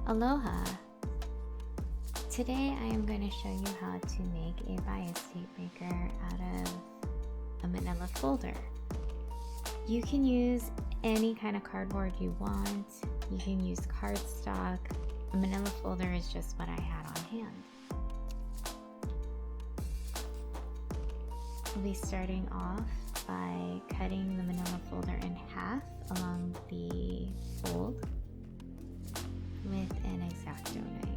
Aloha! Today I am going to show you how to make a bias tape maker out of a manila folder. You can use any kind of cardboard you want. You can use cardstock. A manila folder is just what I had on hand. We'll be starting off by cutting the manila folder in half along the fold with an exacto knife.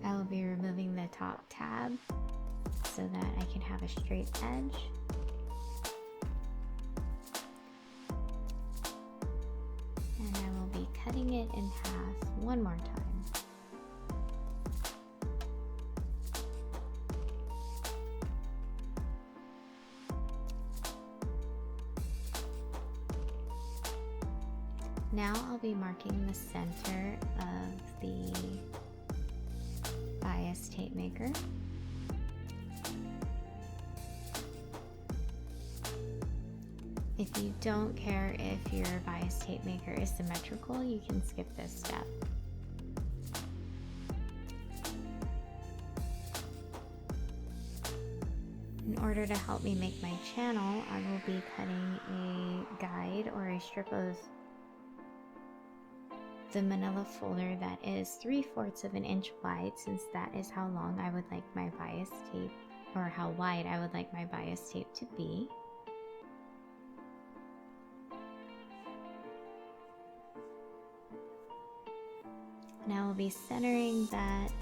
I will be removing the top tab so that I can have a straight edge. And I will be cutting it in half one more time. Now I'll be marking the center of the bias tape maker. If you don't care if your bias tape maker is symmetrical, you can skip this step. In order to help me make my channel, I will be cutting a guide or a strip of the manila folder that is 3/4 of an inch wide, since that is how long I would like my bias tape, or how wide I would like my bias tape to be. Now we'll be centering that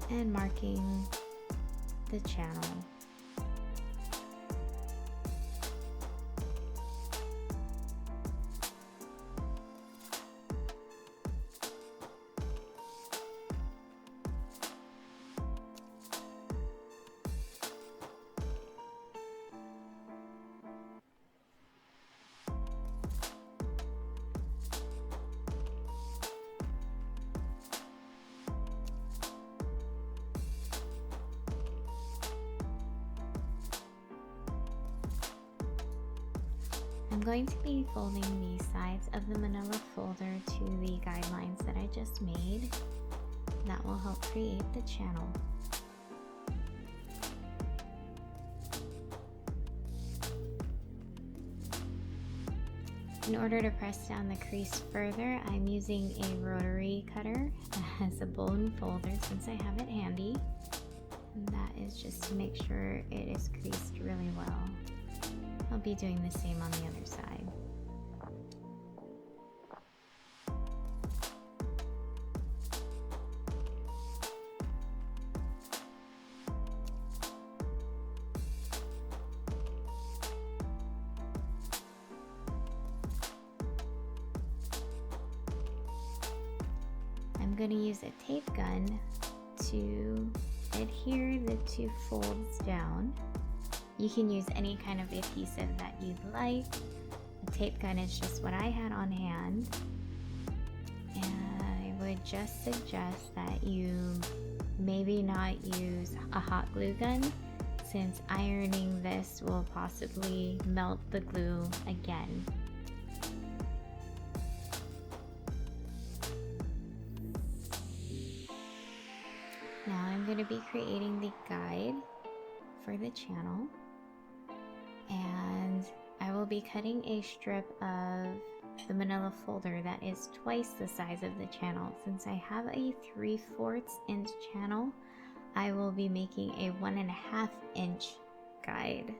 and marking the channel. I'm going to be folding the sides of the manila folder to the guidelines that I just made. That will help create the channel. In order to press down the crease further, I'm using a rotary cutter as a bone folder since I have it handy. And that is just to make sure it is creased really well. I'll be doing the same on the other side. I'm going to use a tape gun to adhere the two folds down. You can use any kind of adhesive that you'd like. A tape gun is just what I had on hand. And I would just suggest that you maybe not use a hot glue gun, since ironing this will possibly melt the glue again. Now I'm going to be creating the guide for the channel. And I will be cutting a strip of the manila folder that is twice the size of the channel. Since I have a 3/4 inch channel, I will be making a 1.5 inch guide.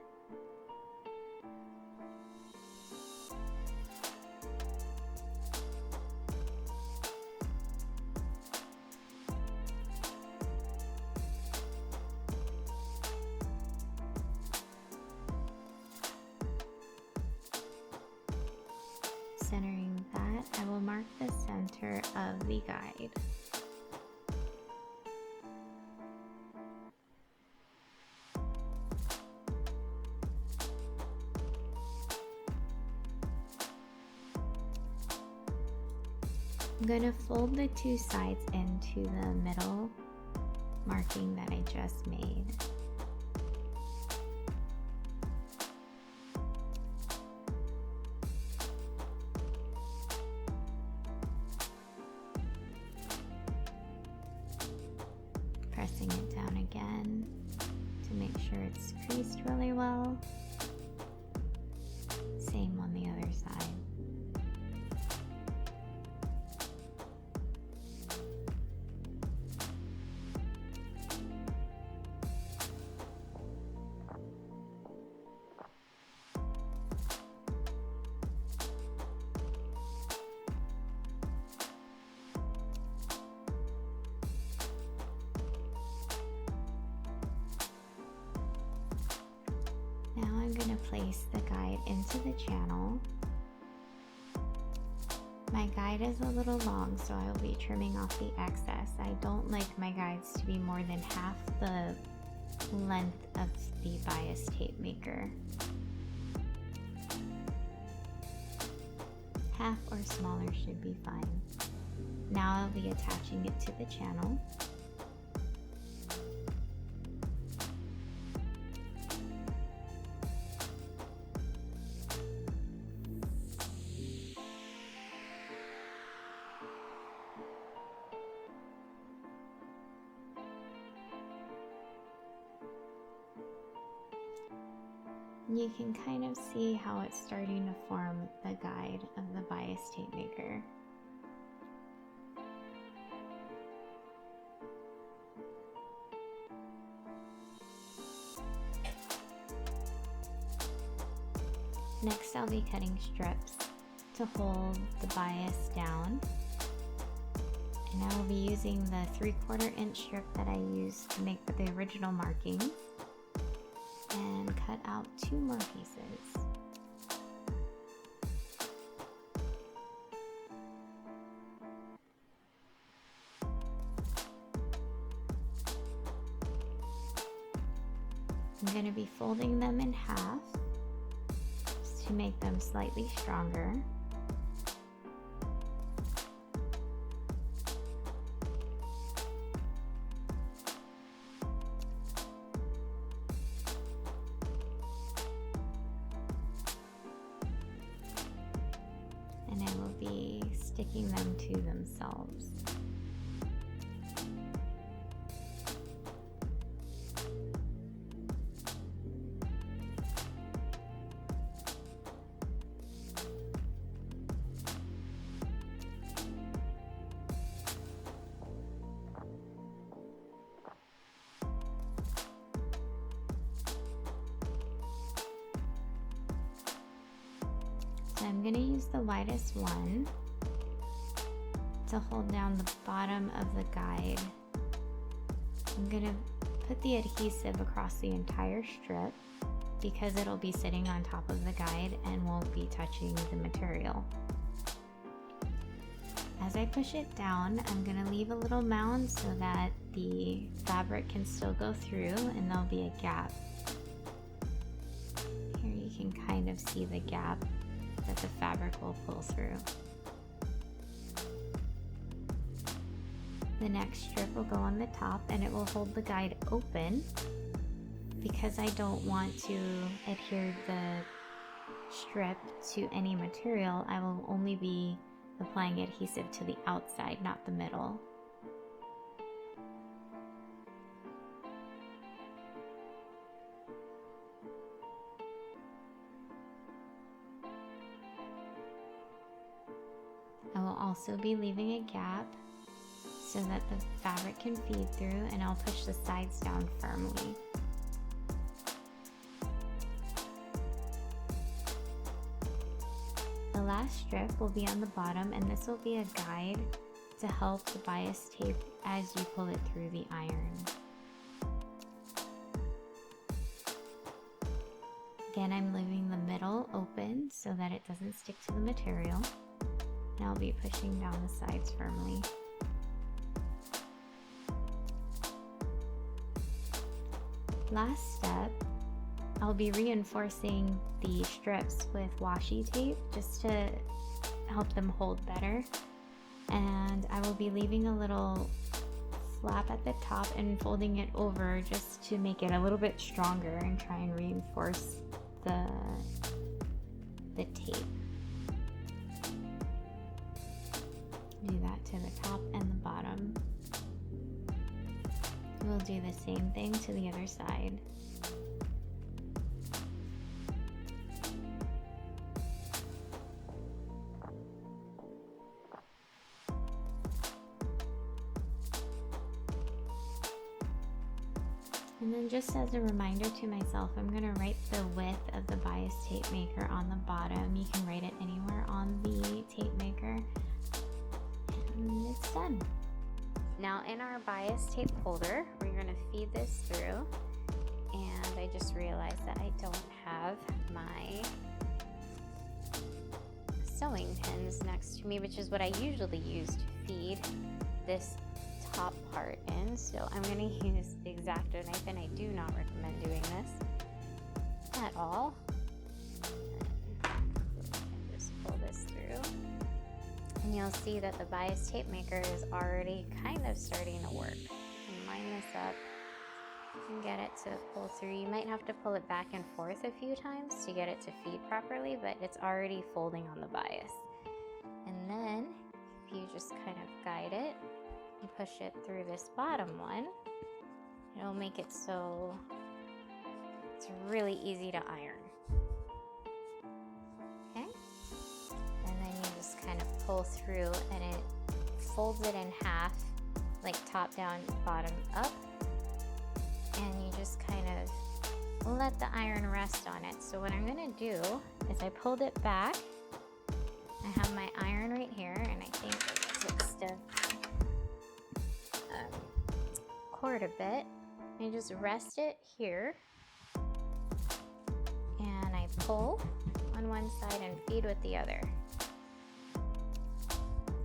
Centering that, I will mark the center of the guide. I'm going to fold the two sides into the middle marking that I just made. Pressing it down again to make sure it's creased really well. Same on the other side. Now I'm going to place the guide into the channel. My guide is a little long, so I'll be trimming off the excess. I don't like my guides to be more than half the length of the bias tape maker. Half or smaller should be fine. Now I'll be attaching it to the channel. You can kind of see how it's starting to form the guide of the bias tape maker. Next, I'll be cutting strips to hold the bias down. And I will be using the 3/4 inch strip that I used to make the original markings, and cut out 2 more pieces. I'm going to be folding them in half just to make them slightly stronger. And I will be sticking them to themselves. So I'm going to use the widest one to hold down the bottom of the guide. I'm going to put the adhesive across the entire strip because it'll be sitting on top of the guide and won't be touching the material. As I push it down, I'm going to leave a little mound so that the fabric can still go through and there'll be a gap. Here you can kind of see the gap that the fabric will pull through. The next strip will go on the top and it will hold the guide open. Because I don't want to adhere the strip to any material, I will only be applying adhesive to the outside, not the middle. I will also be leaving a gap so that the fabric can feed through, and I'll push the sides down firmly. The last strip will be on the bottom, and this will be a guide to help the bias tape as you pull it through the iron. Again, I'm leaving the middle open so that it doesn't stick to the material. And I'll be pushing down the sides firmly. Last step, I'll be reinforcing the strips with washi tape just to help them hold better. And will be leaving a little flap at the top and folding it over just to make it a little bit stronger and try and reinforce the tape. Do that to the top and the bottom. We'll do the same thing to the other side. And then just as a reminder to myself, I'm going to write the width of the bias tape maker on the bottom. You can write it anywhere on the tape maker. And it's done. Now in our bias tape holder, we're going to feed this through. And I just realized that I don't have my sewing pins next to me, which is what I usually use to feed this top part in. So I'm going to use the exacto knife, and I do not recommend doing this at all. And just pull this through, and you'll see that the bias tape maker is already kind of starting to work. And line this up and get it to pull through. You might have to pull it back and forth a few times to get it to feed properly, but it's already folding on the bias. And then if you just kind of guide it and push it through this bottom one, it'll make it so it's really easy to iron. Okay? And then you just kind of pull through, and it folds it in half, like top down, bottom up. And you just kind of let the iron rest on it. So what I'm going to do is I pulled it back. I have my iron right here, and I think it looks to cord a bit. I just rest it here, and I pull on one side and feed with the other.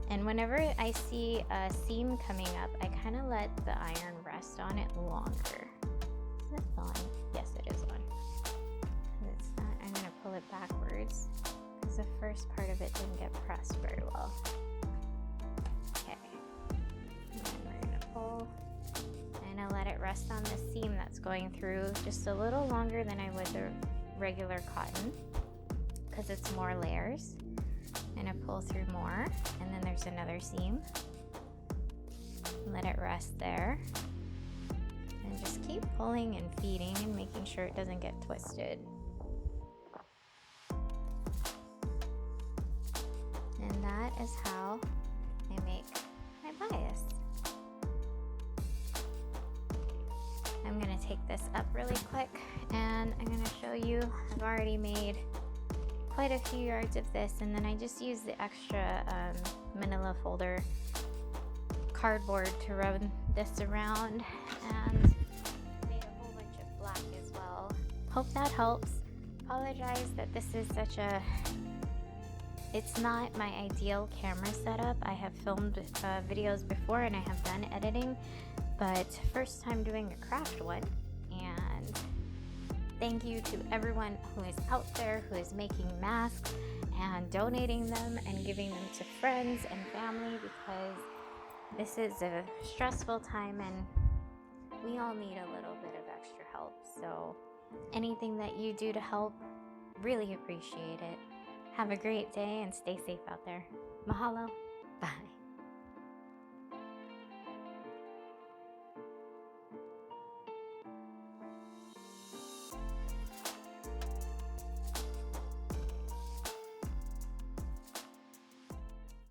And whenever I see a seam coming up, I kind of let the iron rest on it longer. Is it on? Yes, it is on. And it's not, I'm going to pull it backwards because the first part of it didn't get pressed very well. Okay. And then we're going to pull. And I let it rest on the seam that's going through just a little longer than I would the regular cotton because it's more layers. And I pull through more, and then there's another seam. Let it rest there. And just keep pulling and feeding and making sure it doesn't get twisted. And that is how I make my bias. I'm going to take this up really quick, and I'm going to show you. I've already made quite a few yards of this, and then I just use the extra Manila folder cardboard to run this around, and made a whole bunch of black as well. Hope that helps. Apologize that this is it's not my ideal camera setup. I have filmed videos before, and I have done editing, but first time doing a craft one. And thank you to everyone who is out there who is making masks and donating them and giving them to friends and family, because this is a stressful time and we all need a little bit of extra help. So anything that you do to help, really appreciate it. Have a great day and stay safe out there. Mahalo. Bye.